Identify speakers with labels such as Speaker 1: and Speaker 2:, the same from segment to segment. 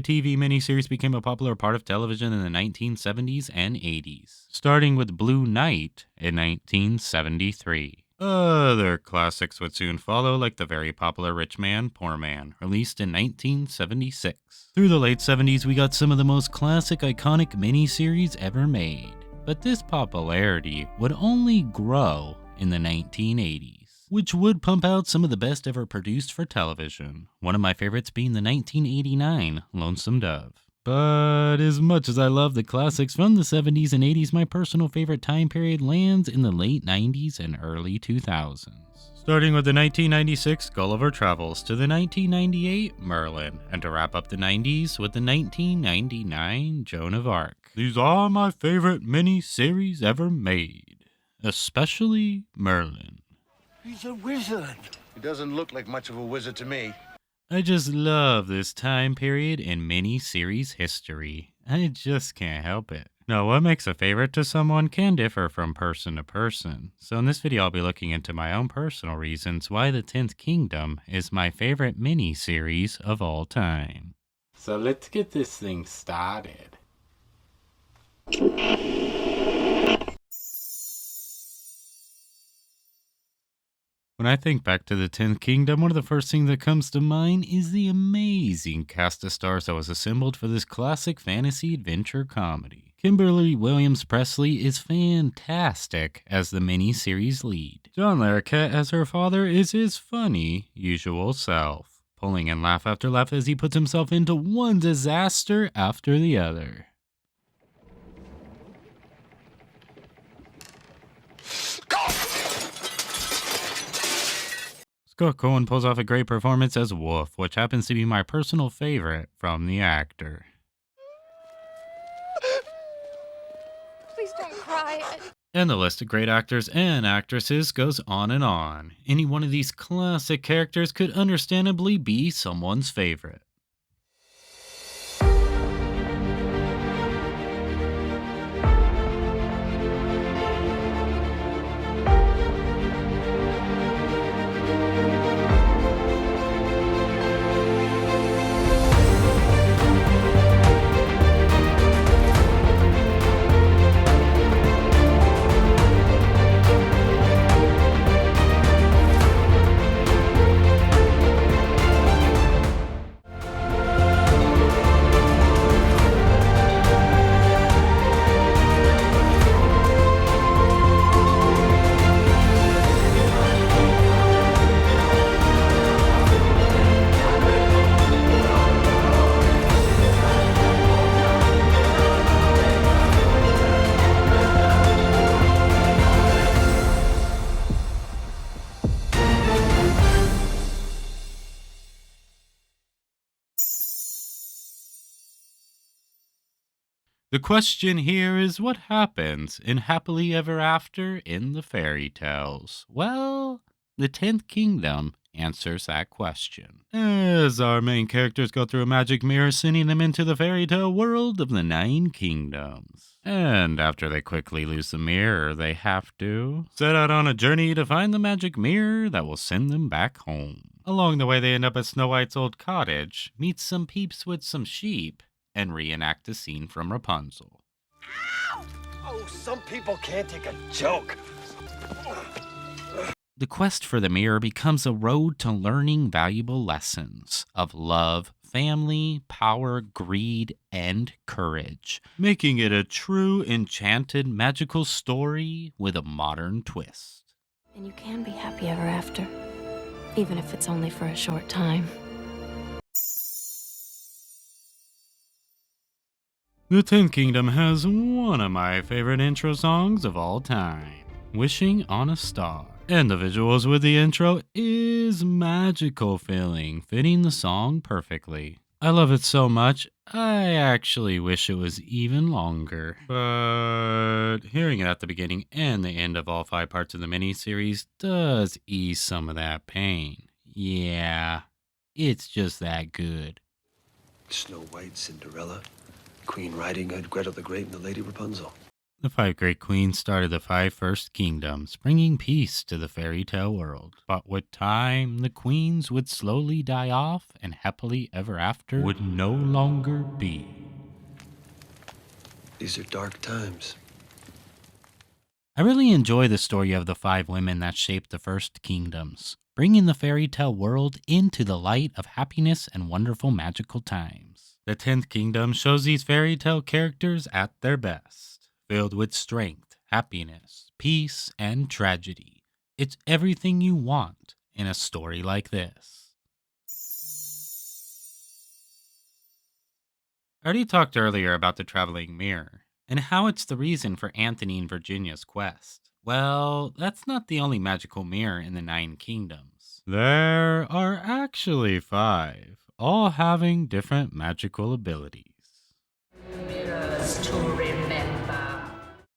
Speaker 1: The TV miniseries became a popular part of television in the 1970s and 80s, starting with Blue Night in 1973. Other classics would soon follow, like the very popular Rich Man, Poor Man, released in 1976. Through the late 70s, we got some of the most classic, iconic miniseries ever made. But this popularity would only grow in the 1980s, which would pump out some of the best ever produced for television. One of my favorites being the 1989 Lonesome Dove. But as much as I love the classics from the 70s and 80s, my personal favorite time period lands in the late 90s and early 2000s. Starting with the 1996 Gulliver Travels to the 1998 Merlin, and to wrap up the 90s with the 1999 Joan of Arc. These are my favorite mini-series ever made, especially Merlin.
Speaker 2: He's a wizard.
Speaker 3: He doesn't look like much of a wizard to me.
Speaker 1: I just love this time period in mini-series history. I just can't help it. Now, what makes a favorite to someone can differ from person to person. So in this video, I'll be looking into my own personal reasons why the 10th Kingdom is my favorite mini-series of all time. So let's get this thing started. When I think back to the 10th Kingdom, one of the first things that comes to mind is the amazing cast of stars that was assembled for this classic fantasy adventure comedy. Kimberly Williams Presley is fantastic as the miniseries lead. John Larroquette as her father is his funny, usual self, pulling in laugh after laugh as he puts himself into one disaster after the other. Scott Cohen pulls off a great performance as Wolf, which happens to be my personal favorite from the actor.
Speaker 4: Please don't cry.
Speaker 1: And the list of great actors and actresses goes on and on. Any one of these classic characters could understandably be someone's favorite. The question here is, what happens in Happily Ever After in the fairy tales? Well, the 10th Kingdom answers that question, as our main characters go through a magic mirror, sending them into the fairy tale world of the 9 kingdoms. And after they quickly lose the mirror, they have to set out on a journey to find the magic mirror that will send them back home. Along the way, they end up at Snow White's old cottage, meet some peeps with some sheep, and reenact a scene from Rapunzel.
Speaker 2: Oh, some people can't take a joke.
Speaker 1: The quest for the mirror becomes a road to learning valuable lessons of love, family, power, greed, and courage, making it a true enchanted magical story with a modern twist.
Speaker 4: And you can be happy ever after, even if it's only for a short time.
Speaker 1: The 10th Kingdom has one of my favorite intro songs of all time, Wishing on a Star. And the visuals with the intro is magical feeling, fitting the song perfectly. I love it so much, I actually wish it was even longer. But hearing it at the beginning and the end of all 5 parts of the miniseries does ease some of that pain. Yeah, it's just that good.
Speaker 2: Snow White, Cinderella, Queen Riding Hood, Gretel the Great, and the Lady Rapunzel.
Speaker 1: The five great queens started the five first kingdoms, bringing peace to the fairy tale world. But with time, the queens would slowly die off, and happily ever after would no longer be.
Speaker 2: These are dark times.
Speaker 1: I really enjoy the story of the five women that shaped the first kingdoms, bringing the fairy tale world into the light of happiness and wonderful magical times. The 10th kingdom shows these fairy tale characters at their best, filled with strength, happiness, peace, and tragedy. It's everything you want in a story like this. I already talked earlier about the traveling mirror and how it's the reason for Anthony and Virginia's quest. Well, that's not the only magical mirror in the Nine Kingdoms. There are actually five, all having different magical abilities.
Speaker 5: Mirrors to remember.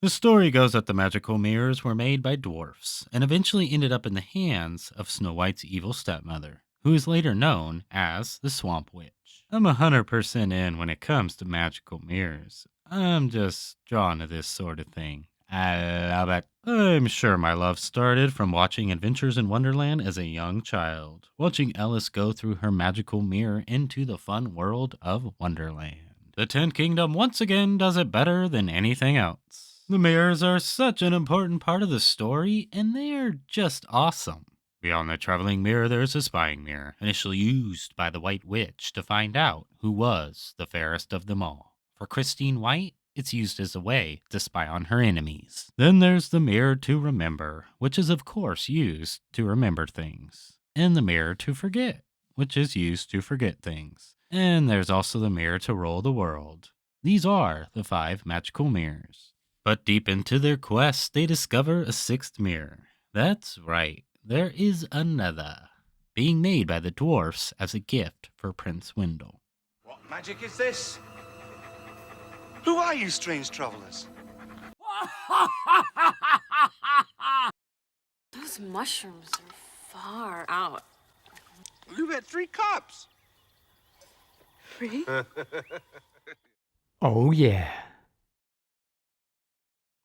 Speaker 1: The story goes that the magical mirrors were made by dwarfs and eventually ended up in the hands of Snow White's evil stepmother, who is later known as the Swamp Witch. I'm 100% in when it comes to magical mirrors. I'm just drawn to this sort of thing. I love it. I'm sure my love started from watching Adventures in Wonderland as a young child, watching Alice go through her magical mirror into the fun world of Wonderland. The 10th Kingdom once again does it better than anything else. The mirrors are such an important part of the story, and they are just awesome. Beyond the traveling mirror, there's a spying mirror, initially used by the White Witch to find out who was the fairest of them all. For Christine White, it's used as a way to spy on her enemies. Then there's the mirror to remember, which is of course used to remember things. And the mirror to forget, which is used to forget things. And there's also the mirror to rule the world. These are the five magical mirrors. But deep into their quest, they discover a sixth mirror. That's right, there is another, being made by the dwarfs as a gift for Prince Wendell.
Speaker 3: What magic is this? Who are you, strange travelers?
Speaker 6: Those mushrooms are far out.
Speaker 3: You've had 3 cups.
Speaker 6: Free?
Speaker 7: Oh, yeah.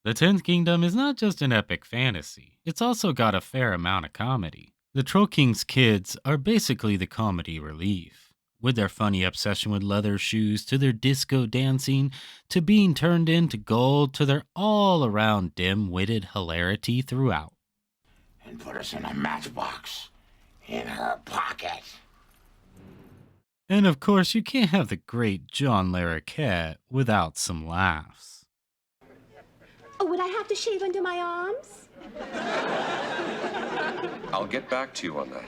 Speaker 1: The 10th Kingdom is not just an epic fantasy, it's also got a fair amount of comedy. The Troll King's kids are basically the comedy relief. With their funny obsession with leather shoes, to their disco dancing, to being turned into gold, to their all-around dim-witted hilarity throughout.
Speaker 8: And put us in a matchbox in her pocket.
Speaker 1: And of course, you can't have the great John Larroquette without some laughs.
Speaker 9: Oh, would I have to shave under my arms?
Speaker 2: I'll get back to you on that.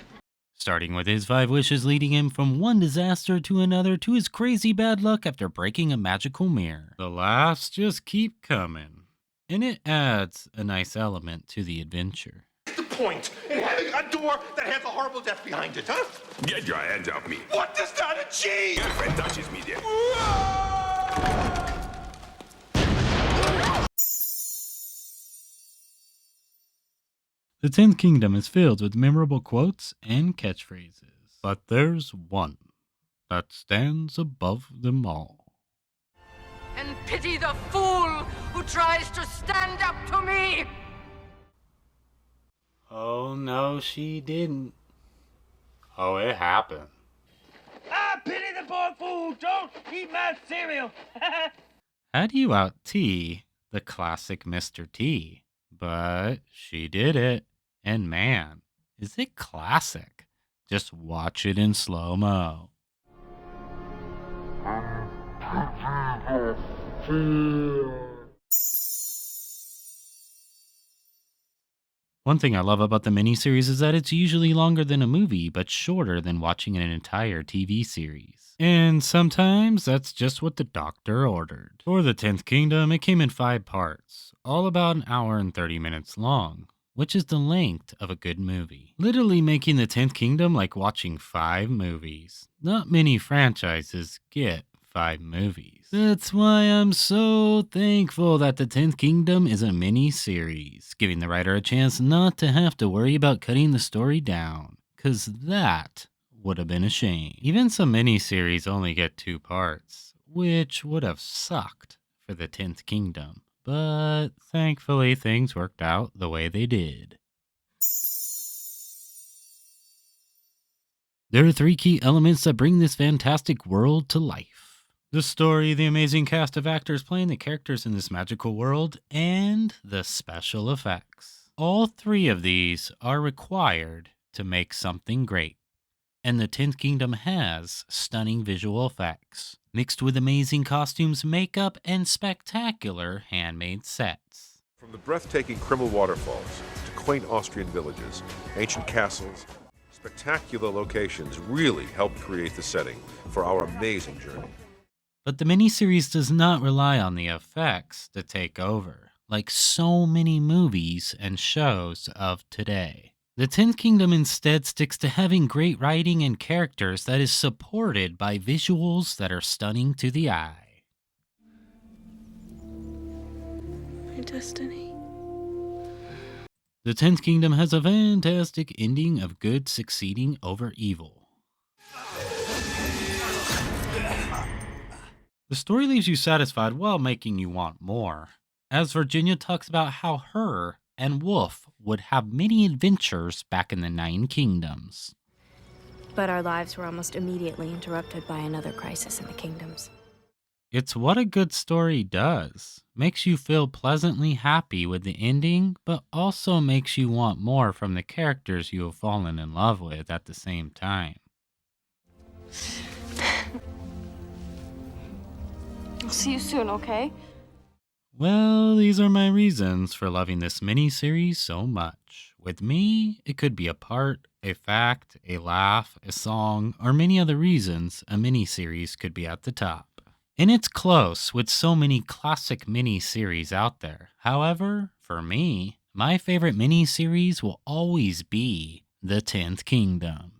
Speaker 1: Starting with his 5 wishes leading him from one disaster to another to his crazy bad luck after breaking a magical mirror. The laughs just keep coming, and it adds a nice element to the adventure.
Speaker 3: The point in having a door that has a horrible death behind it, huh?
Speaker 8: Get your hands off me.
Speaker 3: What does that achieve?
Speaker 8: Your friend touches me there.
Speaker 1: The 10th Kingdom is filled with memorable quotes and catchphrases, but there's one that stands above them all.
Speaker 5: And pity the fool who tries to stand up to me!
Speaker 1: Oh, no, she didn't. Oh, it happened.
Speaker 2: Ah, pity the poor fool! Don't eat my cereal!
Speaker 1: How do you out T the classic Mr. T? But she did it. And man, is it classic. Just watch it in slow-mo. One thing I love about the miniseries is that it's usually longer than a movie, but shorter than watching an entire TV series. And sometimes that's just what the doctor ordered. For the 10th Kingdom, it came in 5 parts, all about an hour and 30 minutes long, which is the length of a good movie. Literally making the 10th Kingdom like watching 5 movies. Not many franchises get 5 movies. That's why I'm so thankful that the 10th Kingdom is a mini-series, giving the writer a chance not to have to worry about cutting the story down, cause that would have been a shame. Even some mini-series only get 2 parts, which would have sucked for the 10th Kingdom. but thankfully things worked out the way they did. There are three key elements that bring this fantastic world to life: the story, the amazing cast of actors playing the characters in this magical world, and the special effects. All three of these are required to make something great. And the 10th Kingdom has stunning visual effects, mixed with amazing costumes, makeup, and spectacular handmade sets.
Speaker 7: From the breathtaking Crimmel waterfalls to quaint Austrian villages, ancient castles, spectacular locations really helped create the setting for our amazing journey.
Speaker 1: But the miniseries does not rely on the effects to take over, like so many movies and shows of today. The 10th Kingdom instead sticks to having great writing and characters that is supported by visuals that are stunning to the eye.
Speaker 6: My destiny.
Speaker 1: The 10th Kingdom has a fantastic ending of good succeeding over evil. The story leaves you satisfied while making you want more, as Virginia talks about how her and Wolf would have many adventures back in the Nine Kingdoms.
Speaker 4: But our lives were almost immediately interrupted by another crisis in the kingdoms.
Speaker 1: It's what a good story does. Makes you feel pleasantly happy with the ending, but also makes you want more from the characters you have fallen in love with at the same time.
Speaker 6: I'll see you soon, okay?
Speaker 1: Well, these are my reasons for loving this mini-series so much. With me, it could be a part, a fact, a laugh, a song, or many other reasons a mini-series could be at the top. And it's close with so many classic mini-series out there. However, for me, my favorite mini-series will always be The 10th Kingdom.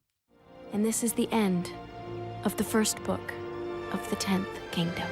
Speaker 4: And this is the end of the first book of the 10th Kingdom.